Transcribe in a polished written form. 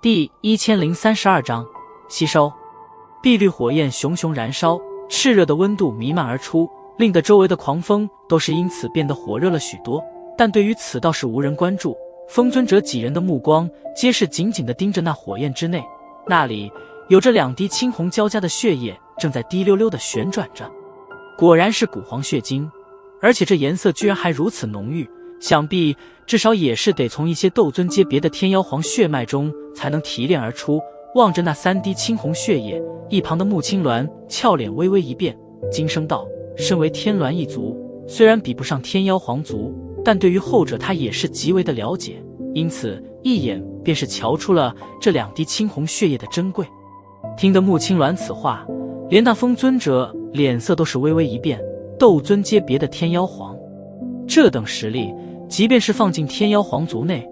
第1032章吸收。碧绿火焰熊熊燃烧，炽热的温度弥漫而出，令得周围的狂风都是因此变得火热了许多。但对于此倒是无人关注，风尊者几人的目光皆是紧紧地盯着那火焰之内，那里有着2滴青红交加的血液正在滴溜溜地旋转着，果然是古黄血精，而且这颜色居然还如此浓郁，想必至少也是得从一些斗尊阶别的天妖皇血脉中才能提炼而出。望着那3滴青红血液，一旁的穆青鸾俏脸微微一变，惊声道：身为天鸾一族，虽然比不上天妖皇族，但对于后者他也是极为的了解，因此一眼便是瞧出了这2滴青红血液的珍贵。听得穆青鸾此话，连那风尊者脸色都是微微一变，斗尊阶别的天妖皇，这等实力即便是放进天妖皇族内，